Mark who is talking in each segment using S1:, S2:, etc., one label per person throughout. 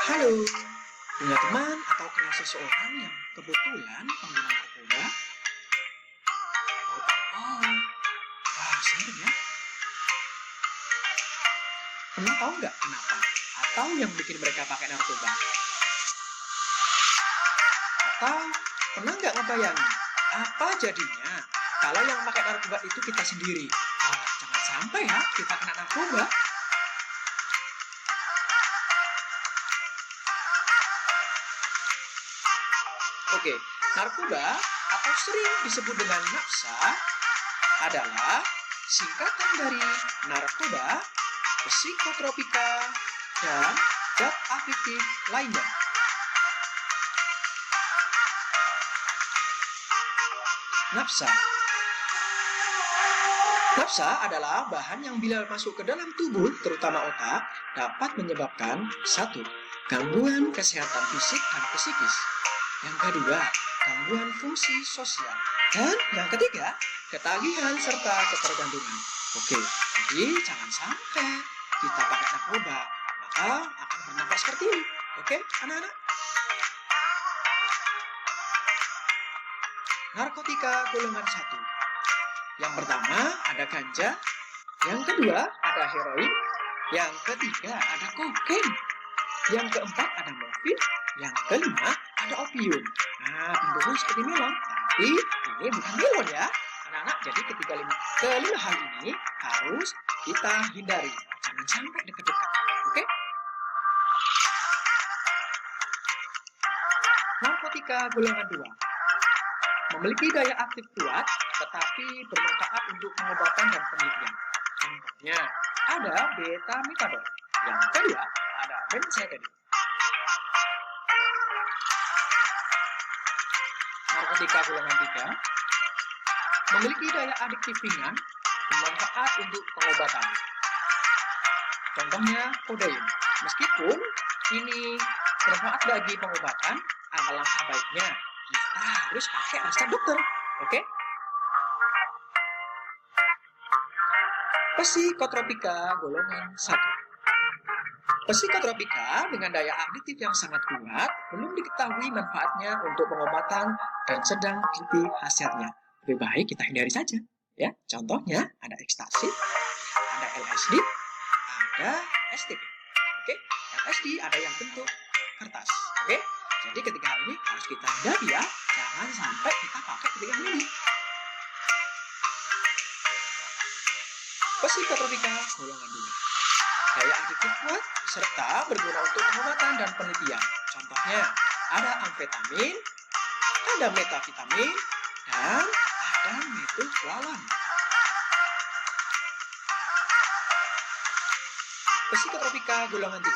S1: Halo, punya teman atau kenal seseorang yang kebetulan pengguna narkoba? Oh, wah serem ya. Pernah tahu nggak kenapa? Atau yang bikin mereka pakai narkoba? Atau pernah nggak ngebayangin apa jadinya kalau yang pakai narkoba itu kita sendiri? Wah, jangan sampai ya kita kena narkoba. Oke, narkoba atau sering disebut dengan nafsa adalah singkatan dari narkoba, psikotropika, dan zat aktif lainnya. Nafsa. Nafsa adalah bahan yang bila masuk ke dalam tubuh, terutama otak, dapat menyebabkan satu, gangguan kesehatan fisik dan psikis. Yang kedua, gangguan fungsi sosial. Dan yang ketiga, ketagihan serta ketergantungan. Oke, jadi jangan sampai kita pakai narkoba, maka akan bernafas seperti ini. Oke, anak-anak? Narkotika golongan 1. Yang pertama ada ganja, yang kedua ada heroin, yang ketiga ada kokain, yang keempat ada morfin, yang kelima ada opium. Nah, bentuknya seperti melon, tapi ini bukan melon ya, anak-anak. Jadi kelima hal ini harus kita hindari, jangan sampai dekat-dekat. Oke? Narkotika golongan 2 memiliki daya aktif kuat, tetapi bermanfaat untuk pengobatan dan penelitian. Contohnya, ada beta-metadon. Yang kedua, ada benzetadine. Narkotika golongan 3 memiliki daya adiktif ringan, bermanfaat untuk pengobatan. Contohnya, kodein. Meskipun ini bermanfaat bagi pengobatan, alangkah baiknya kita harus pakai resep dokter. Oke? Psikotropika golongan 1. Psikotropika dengan daya adiktif yang sangat kuat belum diketahui manfaatnya untuk pengobatan dan sedang teliti khasiatnya. Lebih baik kita hindari saja. Ya, contohnya ada ekstasi, ada LSD, ada STP. Oke, LSD ada yang bentuk kertas. Oke, jadi ketiga hal ini harus kita hindari ya. Jangan sampai kita pakai ketiga hal ini. Psikotropika golongan 2. Daya adiktif kuat serta berguna untuk pengobatan dan penelitian. Contohnya ada amfetamin, ada metavitamin, dan ada metoflavan. Psikotropika golongan 3.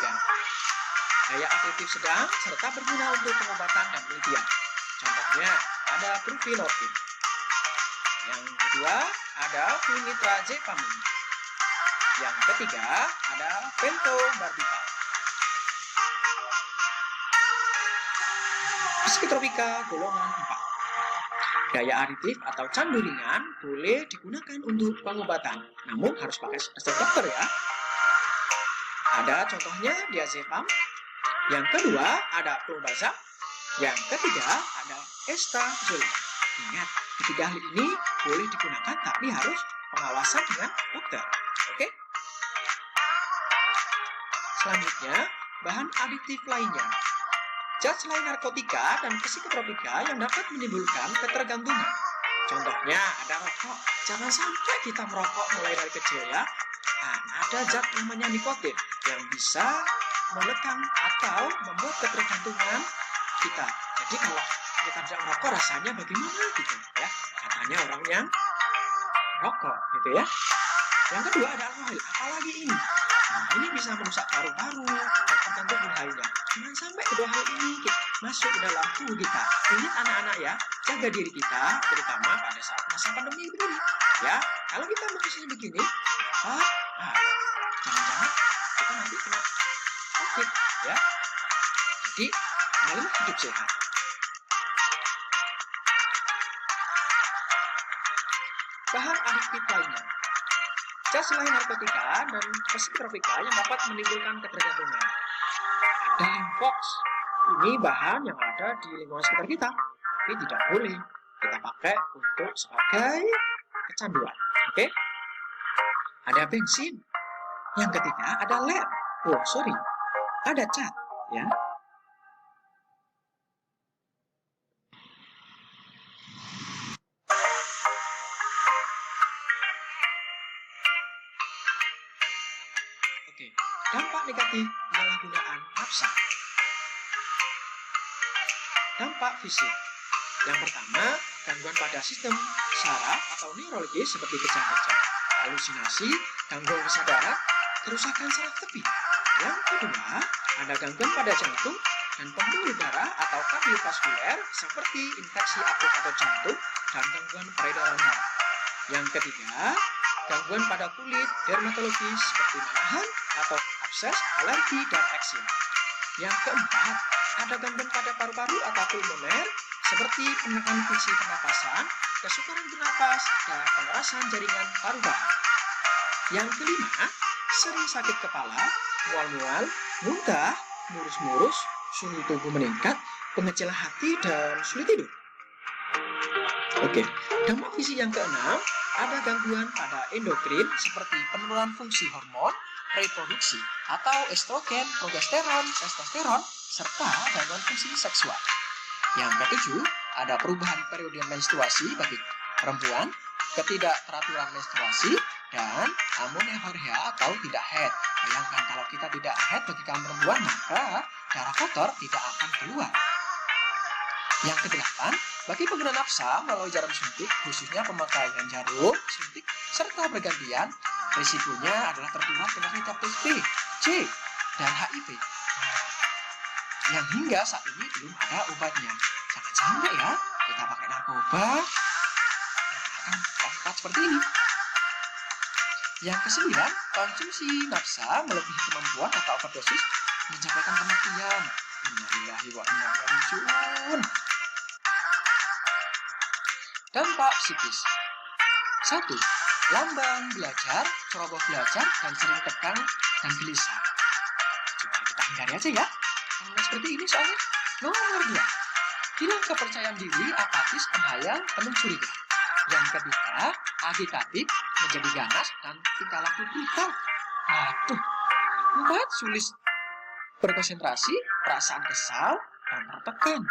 S1: Daya aktif sedang serta berguna untuk pengobatan dan penelitian. Contohnya ada buprenorfin. Yang kedua ada flunitrazepam. Yang ketiga ada pentobarbital. Psikotropika golongan 4. Daya adiktif atau candu ringan boleh digunakan untuk pengobatan, namun harus pakai resep dokter ya. Ada contohnya diazepam. Yang kedua ada clobazam. Yang ketiga ada estazolam. Ingat, ketiga hal ini boleh digunakan tapi harus pengawasan dengan dokter. Oke? Selanjutnya, bahan adiktif lainnya. Zat selain narkotika dan psikotropika yang dapat menimbulkan ketergantungan. Contohnya ada rokok. Jangan sampai kita merokok mulai dari kecil ya. Nah, ada zat namanya nikotin yang bisa menekan atau membuat ketergantungan kita. Jadi kalau kita tidak merokok rasanya bagaimana gitu ya. Katanya orang yang rokok gitu ya. Yang kedua ada alkohol. Apalagi ini? Nah, ini bisa merusak paru-paru dan organ lainnya. Jangan sampai kedua hal ini masuk ke dalam tubuh kita. Ingat anak-anak ya, jaga diri kita, terutama pada saat masa pandemi begini. Ya, kalau kita masih begini, jangan-jangan kita nanti kena COVID, ya. Jadi, marilah hidup sehat. Bahan adiktif lainnya. Zat selain narkotika dan psikotropika yang dapat menimbulkan ketergantungan. Daleng Fox. Ini bahan yang ada di lingkungan sekitar kita, tapi tidak boleh kita pakai untuk sebagai kecanduan. Oke? Ada bensin. Yang ketiga ada lem. Ada cat, ya. Oke, dampak negatif penyalahgunaan nafsa. Dampak fisik. Yang pertama, gangguan pada sistem saraf atau neurologis seperti kejang-kejang, halusinasi, gangguan kesadaran, kerusakan saraf tepi. Yang kedua, ada gangguan pada jantung dan pembuluh darah atau kardiovaskuler seperti infeksi akut atau jantung dan gangguan peredaran darah. Yang ketiga, gangguan pada kulit dermatologis seperti manahan atau abses, alergi, dan eksim. Yang keempat, ada gangguan pada paru-paru atau pulmoner seperti penekan fungsi pernapasan, kesukaran bernapas, dan pengerasan jaringan paru-paru. Yang kelima, sering sakit kepala, mual-mual, muntah, murus-murus, suhu tubuh meningkat, pengecilan hati, dan sulit tidur. Oke, dampak fisik yang keenam, ada gangguan pada endokrin seperti penurunan fungsi hormon, reproduksi, atau estrogen, progesteron, testosteron, serta gangguan fungsi seksual. Yang ketujuh, ada perubahan periode menstruasi bagi perempuan, ketidakteraturan menstruasi, dan amenorrhea atau tidak haid. Bayangkan kalau kita tidak haid bagi kaum perempuan, maka darah kotor tidak akan keluar. Yang kedelapan, bagi pengguna nafsa melalui jarum suntik, khususnya pemakaian jarum suntik serta bergantian, risikonya adalah tertular penyakit hepatitis B, C, dan HIV. Yang hingga saat ini belum ada obatnya. Jangan sampai ya kita pakai narkoba akan dapat seperti ini. Yang kesembilan, konsumsi nafsa melebihi kemampuan atau overdosis menyebabkan kematian. Innalillahi wa inna ilaihi raji'un. Dampak psikis. 1. Lamban belajar, ceroboh belajar, dan sering tegang dan gelisah. Coba kita hindari aja ya. Kalau seperti ini soalnya. Nomor 2. Hilang kepercayaan diri, apatis, penghayal, penuh curiga. Yang ketiga, agitatif, menjadi ganas, dan tingkah laku brutal. 4. Sulit berkonsentrasi, perasaan kesal, dan tertekan.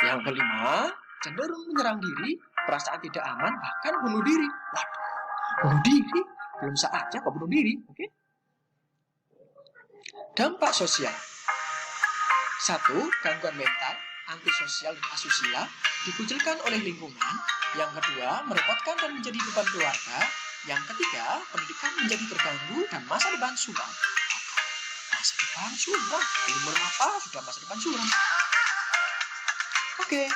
S1: Yang kelima, cenderung menyerang diri, perasaan tidak aman, bahkan bunuh diri. Bunuh diri? Belum saatnya kok bunuh diri. Oke? Dampak sosial. 1. Gangguan mental, antisosial dan asusila, dikucilkan oleh lingkungan. Yang kedua, merepotkan dan menjadi beban keluarga. Yang ketiga, pendidikan menjadi terganggu dan masa depan suram. Masa depan suram? Umur apa sudah masa depan suram? Oke,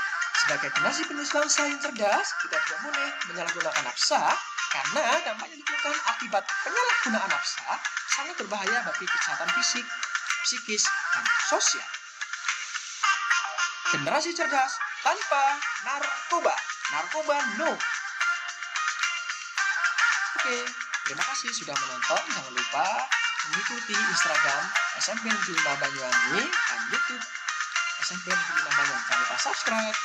S1: sebagai generasi penerus bangsa yang cerdas, kita tidak boleh menyalahgunakan nafsa karena dampaknya ditimbulkan akibat penyalahgunaan nafsa sangat berbahaya bagi kesehatan fisik, psikis, dan sosial. Generasi cerdas tanpa narkoba. Narkoba no. Oke, terima kasih sudah menonton. Jangan lupa mengikuti Instagram SMP Negeri 5 Banyuwangi dan YouTube SMP Negeri 5 Banyuwangi. Jangan lupa subscribe.